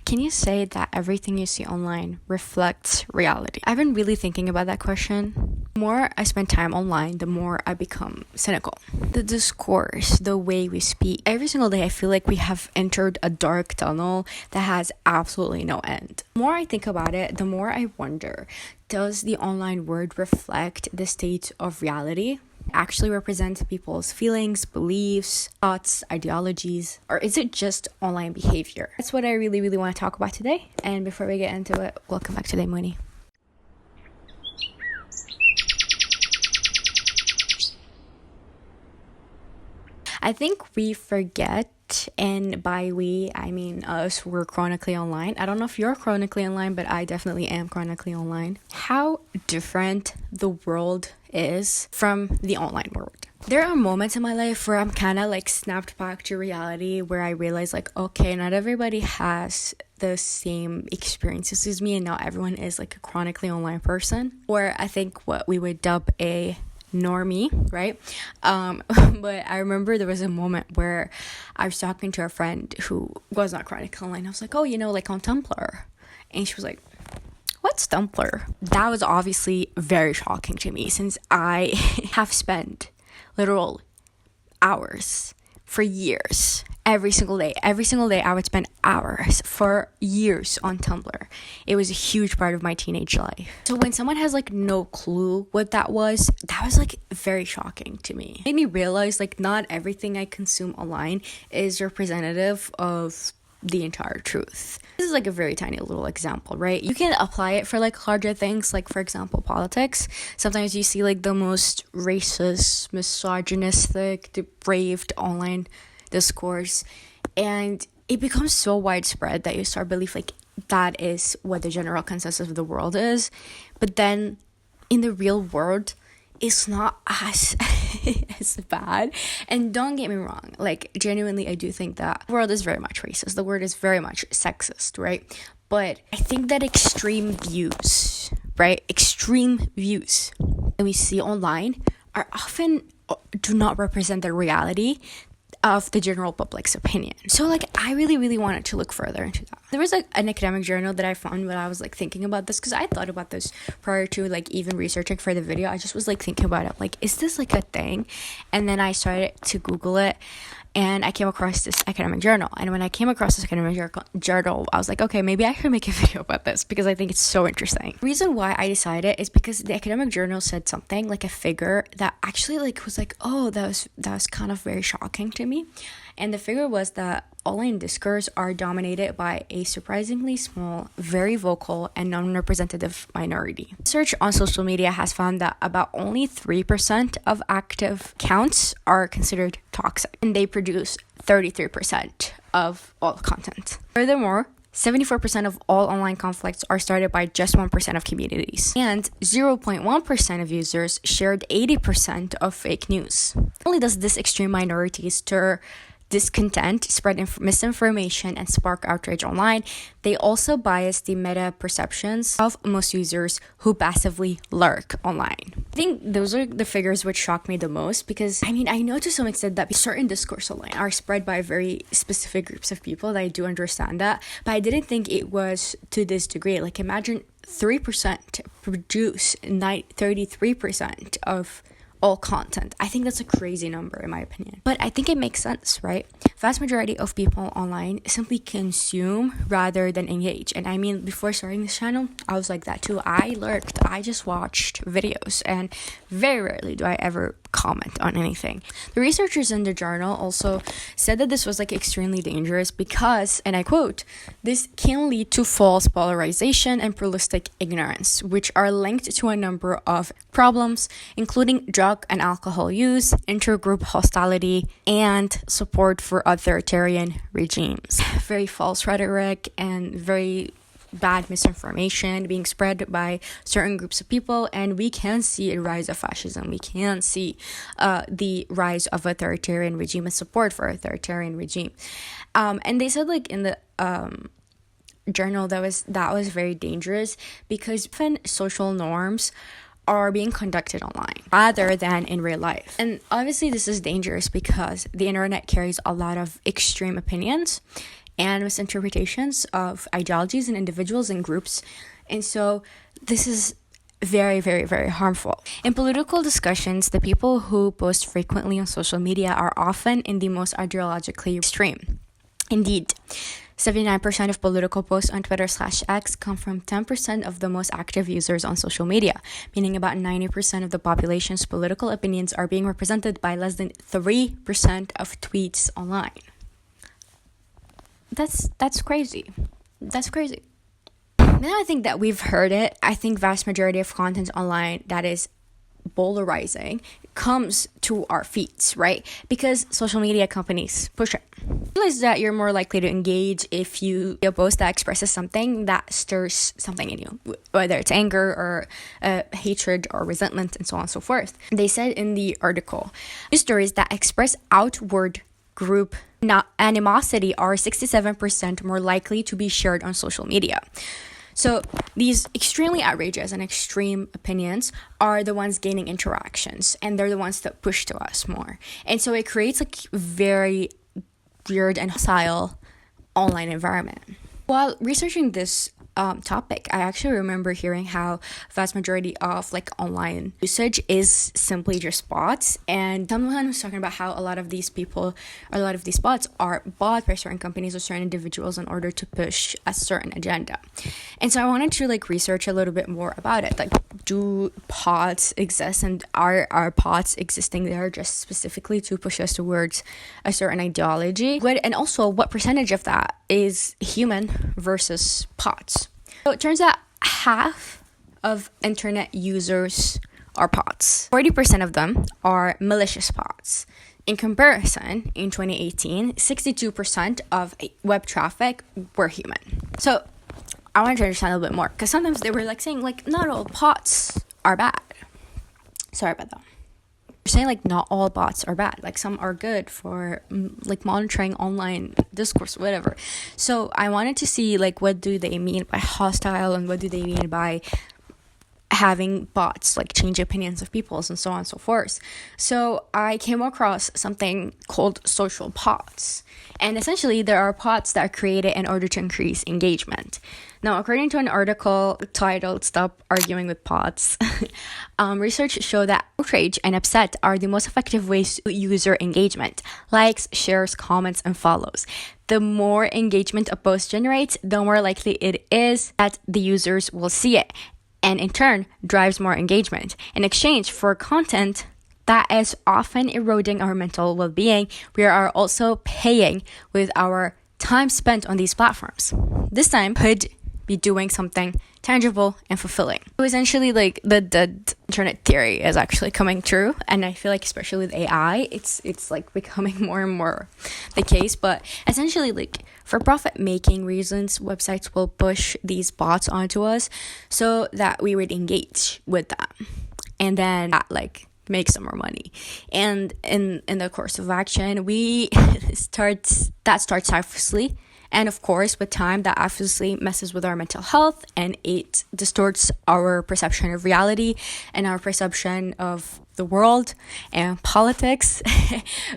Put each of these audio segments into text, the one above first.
Can you say that everything you see online reflects reality? I've been really thinking about that question. The more I spend time online, the more I become cynical. The discourse, the way we speak, every single day I feel like we have entered a dark tunnel that has absolutely no end. The more I think about it, the more I wonder, does the online world reflect the state of reality? Actually represent people's feelings, beliefs, thoughts, ideologies, or is it just online behavior? That's what I really want to talk about today. And before we get into it, welcome back to Mooney. I think we forget, and by we, I mean us, we're chronically online. I don't know if you're chronically online, but I definitely am chronically online. How different the world is from the online world. There are moments in my life where I'm kind of like snapped back to reality, where I realize like, okay, not everybody has the same experiences as me, and not everyone is like a chronically online person, or I think what we would dub a normie, right? But I remember there was a moment where I was talking to a friend who was not chronically online. I was like, oh, like on Tumblr, and she was like, what's Tumblr? That was obviously very shocking to me, since I have spent literal hours for years. Every single day I would spend hours for years on Tumblr. It was a huge part of my teenage life. So when someone has like no clue what that was like very shocking to me. It made me realize like not everything I consume online is representative of the entire truth. This is like a very tiny little example, right? You can apply it for like larger things, like for example politics. Sometimes you see like the most racist, misogynistic, depraved online discourse, and it becomes so widespread that you start believe like that is what the general consensus of the world is. But then in the real world, it's not as as bad. And don't get me wrong, like genuinely I do think that the world is very much racist, the world is very much sexist, right? But I think that extreme views that we see online are often do not represent the reality of the general public's opinion. So like I really wanted to look further into that. There was like an academic journal that I found when I was like thinking about this, because I thought about this prior to like even researching for the video. I just was like thinking about it, like, is this like a thing? And then I started to Google it, and I came across this academic journal. And when I came across this academic journal, I was like, okay, maybe I should make a video about this, because I think it's so interesting. The reason why I decided is because the academic journal said something, like a figure that actually like was like, oh, that was kind of very shocking to me. And the figure was that online discourse are dominated by a surprisingly small, very vocal, and non-representative minority. Research on social media has found that about only 3% of active accounts are considered toxic, and they produce 33% of all content. Furthermore, 74% of all online conflicts are started by just 1% of communities, and 0.1% of users shared 80% of fake news. Not only does this extreme minority stir discontent, spread misinformation, and spark outrage online, they also bias the meta perceptions of most users who passively lurk online. I think those are the figures which shock me the most, because I know to some extent that certain discourse online are spread by very specific groups of people, that I do understand that, but I didn't think it was to this degree. Like imagine 3% produce 33% of all content. I think that's a crazy number in my opinion, but I think it makes sense, right? Vast majority of people online simply consume rather than engage. And before starting this channel, I was like that too. I lurked, I just watched videos, and very rarely do I ever comment on anything. The researchers in the journal also said that this was like extremely dangerous because, and I quote, this can lead to false polarization and pluralistic ignorance, which are linked to a number of problems, including drug and alcohol use, intergroup hostility, and support for authoritarian regimes. Very false rhetoric and very bad misinformation being spread by certain groups of people, and we can see a rise of fascism. We can see the rise of authoritarian regime and support for authoritarian regime. And they said like in the journal that was very dangerous, because often social norms are being conducted online rather than in real life. And obviously this is dangerous because the internet carries a lot of extreme opinions, and misinterpretations of ideologies and individuals and groups. And so this is very, very, very harmful. In political discussions, the people who post frequently on social media are often in the most ideologically extreme. Indeed, 79% of political posts on Twitter/X come from 10% of the most active users on social media, meaning about 90% of the population's political opinions are being represented by less than 3% of tweets online. That's crazy. That's crazy. Now I think that we've heard it. I think vast majority of content online that is polarizing comes to our feeds, right? Because social media companies push it. Realize that you're more likely to engage if you post that expresses something that stirs something in you, whether it's anger or hatred or resentment and so on and so forth. They said in the article, stories that express outward group animosity are 67% more likely to be shared on social media. So these extremely outrageous and extreme opinions are the ones gaining interactions, and they're the ones that push to us more. And so it creates like very weird and hostile online environment. While researching this topic, I actually remember hearing how vast majority of like online usage is simply just bots, and someone was talking about how a lot of these bots are bought by certain companies or certain individuals in order to push a certain agenda. And so I wanted to like research a little bit more about it. Like, do bots exist, and are bots existing there just specifically to push us towards a certain ideology? And also, what percentage of that is human versus bots? So it turns out half of internet users are bots. 40% of them are malicious bots. In comparison, in 2018, 62% of web traffic were human. So I wanted to understand a little bit more, because sometimes they were like saying like not all bots are bad. Sorry about that. Saying like not all bots are bad, like some are good for like monitoring online discourse, whatever. So I wanted to see like what do they mean by hostile, and what do they mean by having bots like change opinions of people's, and so on and so forth. So I came across something called social bots, and essentially there are bots that are created in order to increase engagement. Now, according to an article titled "Stop Arguing with Bots," research showed that outrage and upset are the most effective ways to user engagement: likes, shares, comments, and follows. The more engagement a post generates, the more likely it is that the users will see it, and in turn drives more engagement. In exchange for content that is often eroding our mental well-being, we are also paying with our time spent on these platforms. This time could be doing something tangible and fulfilling. So essentially, like the internet theory is actually coming true, and I feel like especially with AI, it's like becoming more and more the case. But essentially, like for profit making reasons, websites will push these bots onto us so that we would engage with them, and then that like make some more money. And in the course of action, we starts obviously. And of course, with time, that obviously messes with our mental health, and it distorts our perception of reality and our perception of the world and politics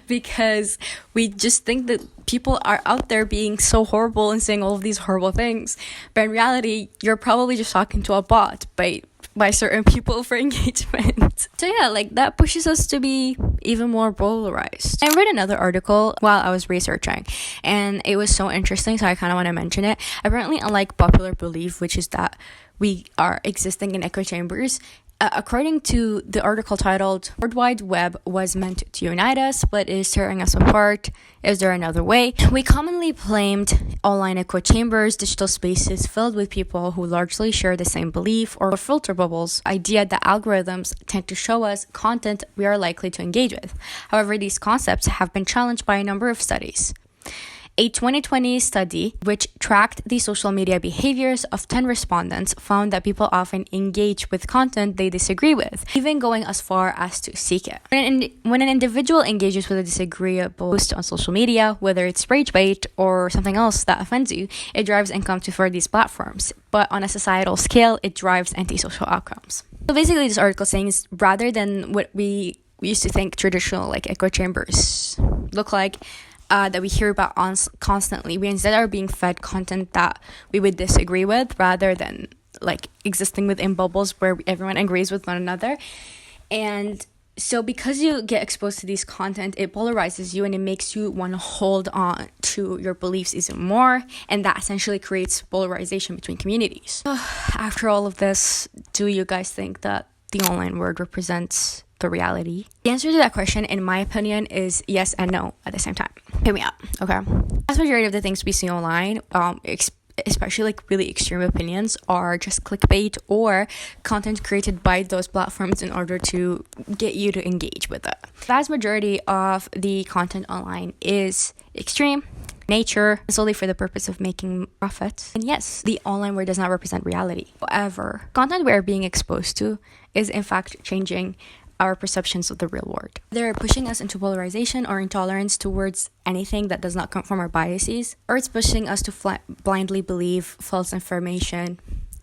because we just think that people are out there being so horrible and saying all of these horrible things. But in reality, you're probably just talking to a bot by certain people for engagement. So yeah, like that pushes us to be even more polarized. I read another article while I was researching, and it was so interesting, so I kind of want to mention it. Apparently, unlike popular belief, which is that we are existing in echo chambers, according to the article titled "World Wide Web was meant to unite us, but is tearing us apart. Is there another way?" We commonly blamed online echo chambers, digital spaces filled with people who largely share the same belief, or filter bubbles, idea that algorithms tend to show us content we are likely to engage with. However, these concepts have been challenged by a number of studies. A 2020 study, which tracked the social media behaviors of 10 respondents, found that people often engage with content they disagree with, even going as far as to seek it. When an individual engages with a disagreeable post on social media, whether it's rage bait or something else that offends you, it drives income for these platforms. But on a societal scale, it drives antisocial outcomes. So basically, this article is saying is rather than what we used to think traditional like echo chambers look like, that we hear about constantly. We instead are being fed content that we would disagree with, rather than like existing within bubbles where everyone agrees with one another. And so because you get exposed to these content, it polarizes you and it makes you want to hold on to your beliefs even more, and that essentially creates polarization between communities. After all of this, do you guys think that the online world represents the reality? The answer to that question, in my opinion, is yes and no at the same time. Hear me out, okay? The vast majority of the things we see online, especially like really extreme opinions, are just clickbait or content created by those platforms in order to get you to engage with it. The vast majority of the content online is extreme nature, solely for the purpose of making profit. And yes, the online world does not represent reality. However, content we are being exposed to is in fact changing our perceptions of the real world. They're pushing us into polarization or intolerance towards anything that does not come from our biases, or it's pushing us to blindly believe false information.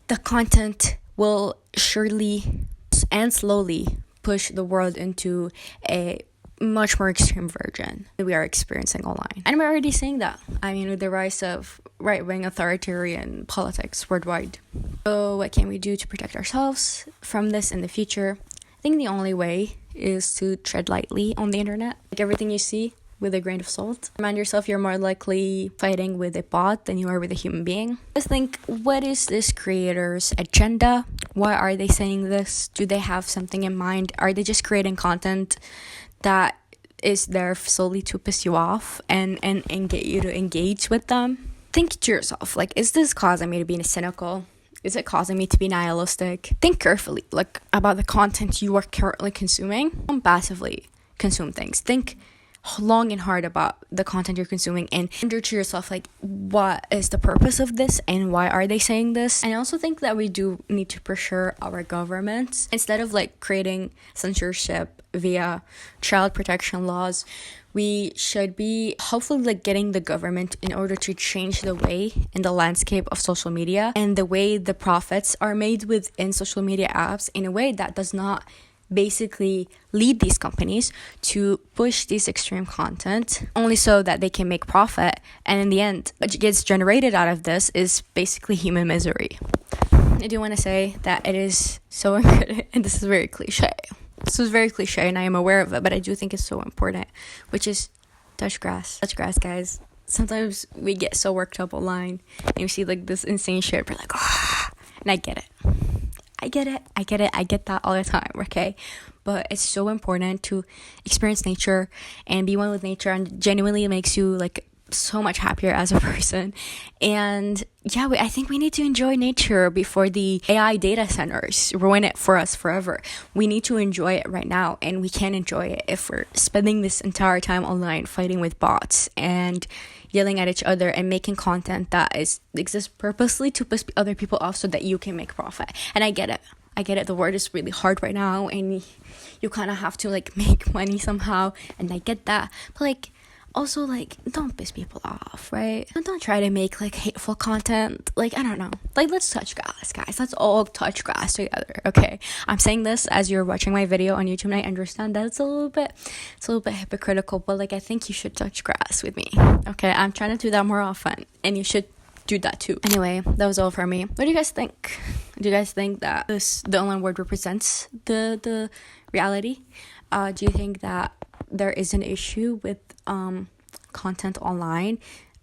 The content will surely and slowly push the world into a much more extreme version that we are experiencing online. And we're already seeing that. I mean, with the rise of right-wing authoritarian politics worldwide. So what can we do to protect ourselves from this in the future? I think the only way is to tread lightly on the internet. Like everything you see, with a grain of salt. Remind yourself you're more likely fighting with a bot than you are with a human being. Just think, what is this creator's agenda? Why are they saying this? Do they have something in mind? Are they just creating content that is there solely to piss you off and get you to engage with them? Think to yourself, like, is this causing me to be cynical? Is it causing me to be nihilistic? Think carefully, like, about the content you are currently consuming. Don't passively consume things. Think long and hard about the content you're consuming and wonder to yourself, like, what is the purpose of this and why are they saying this? And I also think that we do need to pressure our governments, instead of like creating censorship via child protection laws. We should be hopefully like getting the government in order to change the way in the landscape of social media and the way the profits are made within social media apps, in a way that does not basically lead these companies to push this extreme content only so that they can make profit, and in the end what gets generated out of this is basically human misery. I do want to say that it is so important, and this is very cliche. This was very cliche and I am aware of it, but I do think it's so important, which is touch grass. Touch grass, guys. Sometimes we get so worked up online and we see like this insane shit, we're like, ah, and I get it. I get that all the time, okay? But it's so important to experience nature and be one with nature, and genuinely it makes you like so much happier as a person. And yeah, I think we need to enjoy nature before the AI data centers ruin it for us forever. We need to enjoy it right now, and we can't enjoy it if we're spending this entire time online fighting with bots and yelling at each other and making content that exists purposely to piss other people off so that you can make profit. And I get it, the world is really hard right now and you kind of have to like make money somehow, and I get that, but like also like don't piss people off, right? And don't try to make like hateful content. Like, I don't know, like let's touch grass, guys. Let's all touch grass together, okay? I'm saying this as you're watching my video on YouTube, and I understand that it's a little bit hypocritical, but like I think you should touch grass with me, okay? I'm trying to do that more often, and you should do that too. Anyway, that was all for me. What do you guys think? Do you guys think that the online world represents the reality? Do you think that there is an issue with content online?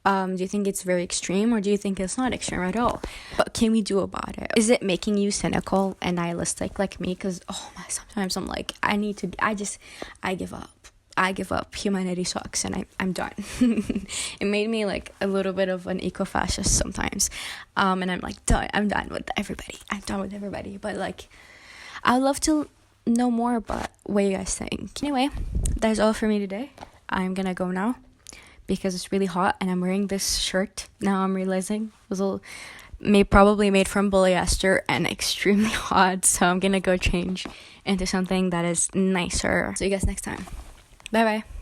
Do you think it's very extreme, or do you think it's not extreme at all? What can we do about it? Is it making you cynical and nihilistic like me? Because sometimes I'm like, I give up. Humanity sucks, and I'm done. It made me like a little bit of an eco-fascist sometimes, and I'm like, I'm done with everybody. But like, I'd love to know more about what you guys think. Anyway, that's all for me today. I'm gonna go now because it's really hot, and I'm wearing this shirt now. I'm realizing it was probably made from polyester and extremely hot, so I'm gonna go change into something that is nicer. See you guys next time. Bye bye.